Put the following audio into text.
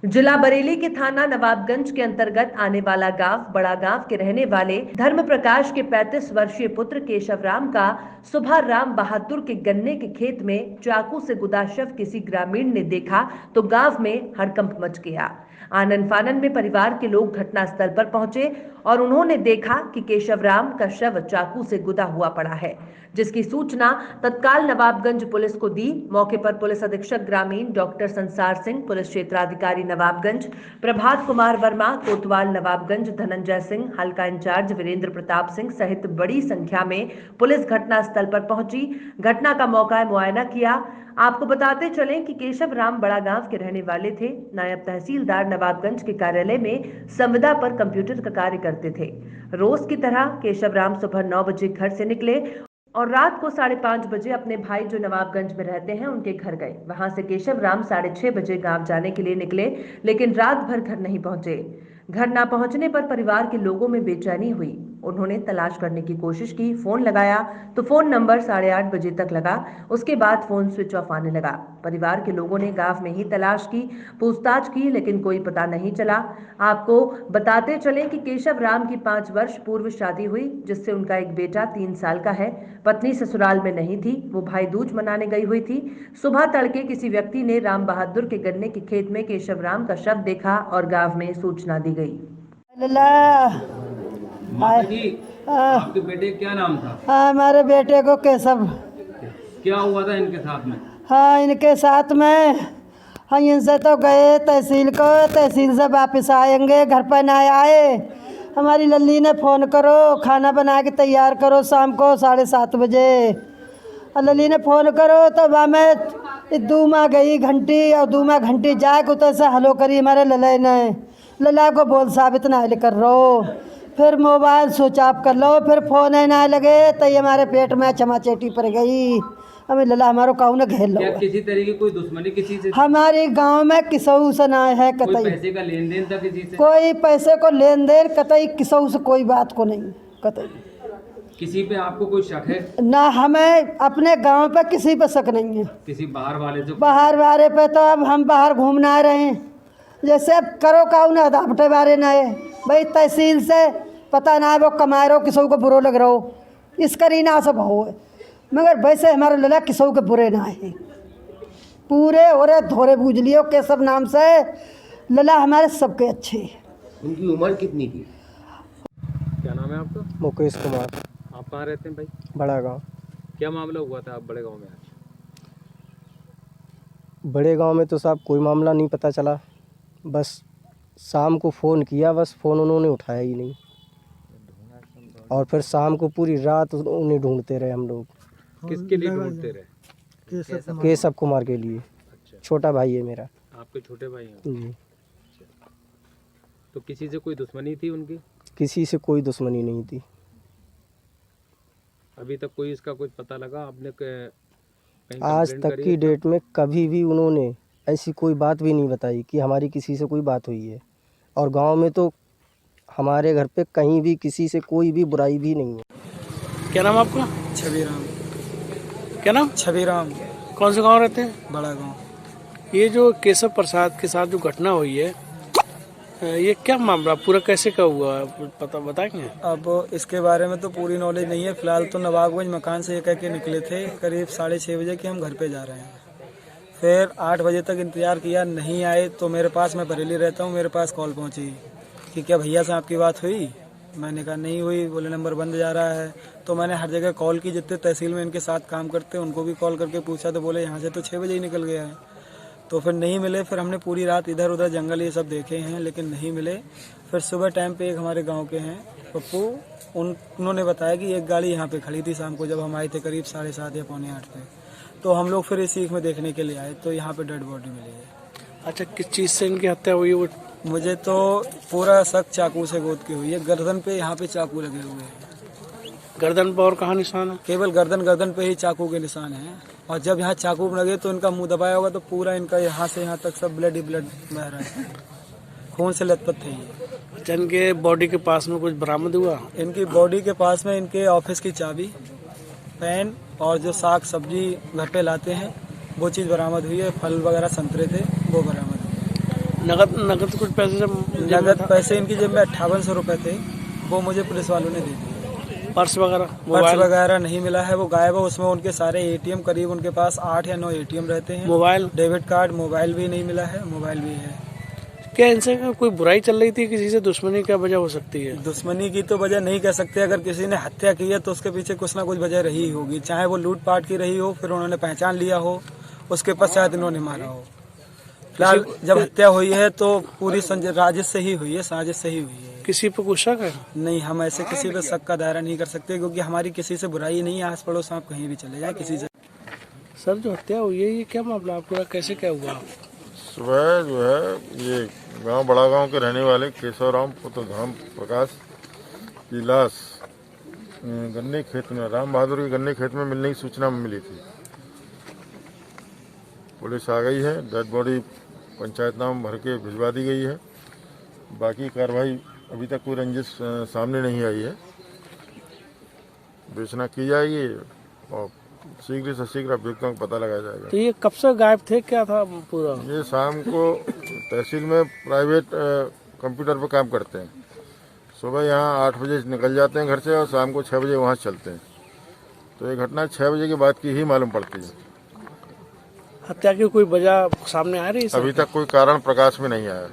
जिला बरेली के थाना नवाबगंज के अंतर्गत आने वाला गांव बड़ा गांव के रहने वाले धर्म प्रकाश के 35 वर्षीय पुत्र केशव राम का सुबह राम बहादुर के गन्ने के खेत में चाकू से गुदा शव किसी ग्रामीण ने देखा तो गांव में हड़कंप मच गया। आनन फानन में परिवार के लोग घटनास्थल पर पहुंचे और उन्होंने देखा कि केशव राम का शव चाकू से गुदा हुआ पड़ा है, जिसकी सूचना तत्काल नवाबगंज पुलिस को दी। मौके पर पुलिस अधीक्षक ग्रामीण डॉक्टर संसार सिंह, पुलिस क्षेत्राधिकारी नवाबगंज प्रभात कुमार वर्मा, कोतवाल नवाबगंज धनंजय सिंह, हल्का इंचार्ज वीरेंद्र प्रताप सिंह सहित बड़ी संख्या में पुलिस घटनास्थल पर पहुंची, घटना का मौका मुआयना किया। आपको बताते चलें कि केशव राम बड़ा गांव के रहने वाले थे। नायब तहसीलदार नवाबगंज के कार्यालय में संविदा पर कंप्यूटर का कार्य करते थे। रोज की तरह केशव राम सुबह 9 बजे घर से निकले और रात को 5:30 बजे अपने भाई जो नवाबगंज में रहते हैं उनके घर गए। वहां से केशव राम 6:30 बजे गांव जाने के लिए निकले, लेकिन रात भर घर नहीं पहुंचे। घर ना पहुंचने पर परिवार के लोगों में बेचैनी हुई। उन्होंने तलाश करने की कोशिश की, फोन लगाया तो फोन नंबर 8:30 बजे तक लगा। उसके बाद फोन स्विच ऑफ आने लगा। परिवार के लोगों ने गांव में ही तलाश की, पूछताछ की, लेकिन कोई पता नहीं चला। आपको बताते चले कि केशव राम की 5 वर्ष पूर्व शादी हुई, जिससे उनका एक बेटा 3 साल का है। पत्नी ससुराल में नहीं थी, वो भाई दूज मनाने गई हुई थी। सुबह तड़के किसी व्यक्ति ने राम बहादुर के गन्ने के खेत में केशव राम का शव देखा और गांव में सूचना दी गई। माता जी, आपके बेटे क्या नाम था? हमारे बेटे को केशव। क्या हुआ था इनके साथ में? हाँ, इनके साथ में हम इनसे तो गए तहसील को, तहसील से वापस आएंगे, घर पर ना आए। हमारी लल्ली ने फ़ोन करो, खाना बना के तैयार करो शाम को 7:30 बजे। और लल्ली ने फ़ोन करो तो वहाँ में दूमा गई घंटी और दूमा घंटी जाके उतर से हलो करी हमारे लल्ला ने। लल्ला को बोल साबित ना कर रो, फिर मोबाइल स्विच ऑफ कर लो, फिर फ़ोन है ना लगे तो ये हमारे पेट में चमाचेटी पड़ गई। हमें लल्ला हमारो काऊ ने घेर लो। क्या किसी तरह की कोई दुश्मनी किसी से? हमारे गांव में किसऊ से ना है कोई कतई, पैसे का लेन देन था किसी से? कोई पैसे को लेन देन कतई किसऊ से कोई बात को नहीं कतई। किसी पे आपको कोई शक है? ना हमें अपने गांव पे किसी पे शक नहीं है। किसी बाहर वाले से? बाहर वाले पे तो अब हम बाहर घूमना आ रहे हैं, जैसे अब करो काऊ ना दापटे बारे ना है भाई, तहसील से पता ना है वो कमा रहो किसऊ को बुरो लग रहो, इस करीना सब हो। मगर वैसे हमारे लला किसऊ के बुरे ना है, पूरे ओरे धोरे बूझ लियो केशव नाम से लला हमारे सबके अच्छे। उनकी उम्र कितनी थी? क्या नाम है आपका? मुकेश कुमार। आप कहाँ रहते हैं भाई? बड़ा गांव। क्या मामला हुआ था आप बड़े गांव में आज? बड़े गांव में तो साहब कोई मामला नहीं पता चला, बस शाम को फ़ोन किया, बस फ़ोन उन्होंने उठाया ही नहीं। और फिर शाम को पूरी रात उन्हें ढूंढते रहे हम लोग। किसके लिए ढूंढते रहे? केशव कुमार के लिए। अच्छा, छोटा भाई है मेरा। आपके छोटे भाई हैं? जी। तो किसी से कोई दुश्मनी थी उनकी? किसी से कोई दुश्मनी नहीं थी। अभी तक कोई इसका कुछ पता लगा? आपने कहीं आज कंप्लेंट तक करी की है? डेट में कभी भी उन्होंने ऐसी कोई बात भी नहीं बताई कि हमारी किसी से कोई बात हुई है। और गांव में तो हमारे घर पे कहीं भी किसी से कोई भी बुराई भी नहीं है। क्या नाम आपका? छबीराम। क्या नाम? छबीराम। कौन से गांव रहते हैं? बड़ा गांव। ये जो केशव प्रसाद के साथ जो घटना हुई है, ये क्या मामला पूरा कैसे का हुआ पता बताएंगे? अब इसके बारे में तो पूरी नॉलेज नहीं है। फिलहाल तो नवाबगंज मकान से कह के निकले थे, करीब 6:30 बजे कि हम घर पे जा रहे हैं। फिर 8 बजे तक इंतजार किया, नहीं आए तो मेरे पास, मैं बरेली रहता हूँ, मेरे पास कॉल पहुँची कि क्या भैया से आपकी बात हुई? मैंने कहा नहीं हुई, बोले नंबर बंद जा रहा है। तो मैंने हर जगह कॉल की, जितने तहसील में इनके साथ काम करते हैं उनको भी कॉल करके पूछा तो बोले यहाँ से तो 6 बजे ही निकल गया है। तो फिर नहीं मिले। फिर हमने पूरी रात इधर उधर जंगल ये सब देखे हैं लेकिन नहीं मिले। फिर सुबह टाइम पे एक हमारे गांव के हैं पप्पू, उन्होंने बताया कि एक गाड़ी यहाँ पे खड़ी थी शाम को जब हम आए थे करीब 7:30 या 7:45 पे। तो हम लोग फिर इस सीख में देखने के लिए आए तो यहाँ पे डेड बॉडी मिली है। अच्छा, किस चीज़ से इनकी हत्या हुई है? वो मुझे तो पूरा शक चाकू से गोद की हुई है। गर्दन पे यहाँ पे चाकू लगे हुए हैं। गर्दन पर और कहाँ निशान है? केवल गर्दन पे ही चाकू के निशान हैं। और जब यहाँ चाकू लगे तो इनका मुंह दबाया होगा तो पूरा इनका यहाँ से यहाँ तक सब ब्लड ही ब्लड बह रहा है, खून से लथपथ थे ये। अच्छा, इनके बॉडी के पास में कुछ बरामद हुआ? इनकी बॉडी के पास में इनके ऑफिस की चाबी, पेन और जो साग सब्जी घर पे लाते हैं वो चीज़ बरामद हुई है। फल वगैरह संतरे थे वो बरामद हुए। नगद कुछ पैसे से नगद पैसे इनकी जेब में 5800 रुपए थे, वो मुझे पुलिस वालों ने दे दिए। पर्स वगैरह पर्स वगैरह नहीं मिला है, वो गायब है। उसमें उनके सारे एटीएम, करीब उनके पास 8 या 9 एटीएम रहते हैं। मोबाइल, डेबिट कार्ड, मोबाइल भी नहीं मिला है, मोबाइल भी है। क्या इनसे कोई बुराई चल रही थी, किसी से दुश्मनी क्या वजह हो सकती है? दुश्मनी की तो वजह नहीं कह सकते। अगर किसी ने हत्या की है तो उसके पीछे कुछ ना कुछ वजह रही ही होगी, चाहे वो लूटपाट की रही हो, फिर उन्होंने पहचान लिया हो, उसके पश्चात इन्होंने मारा हो। फिलहाल जब हत्या हुई है तो पूरी राजिश से ही हुई है, साजिश से ही हुई है। किसी पे कुछ शक है? नहीं, हम ऐसे किसी पे शक का दायरा नहीं कर सकते, क्योंकि हमारी किसी से बुराई नहीं है। आस पड़ोस आप कहीं भी चले जाए किसी से। सर, जो हत्या हुई है ये क्या मामला पूरा कैसे क्या हुआ? सुबह जो है ये गांव बड़ा गांव के रहने वाले केशवराम पुत्र धाम प्रकाश की लाश गन्ने खेत में, राम बहादुर के गन्ने खेत में मिलने की सूचना मिली थी। पुलिस आ गई है, डेड बॉडी पंचायतनामा भर के भिजवा दी गई है। बाकी कार्रवाई अभी तक कोई रंजिश सामने नहीं आई है, विवेचना की जाएगी और शीघ्र से शीघ्र अभियुक्तों का पता लगाया जाएगा। तो ये कब से गायब थे, क्या था पूरा? ये शाम को तहसील में प्राइवेट कंप्यूटर पर काम करते हैं। सुबह यहाँ 8 बजे निकल जाते हैं घर से और शाम को 6 बजे वहाँ चलते हैं। तो ये घटना 6 बजे के बाद की ही मालूम पड़ती है। हत्या की कोई वजह सामने आ रही है? अभी तक कोई कारण प्रकाश में नहीं आया।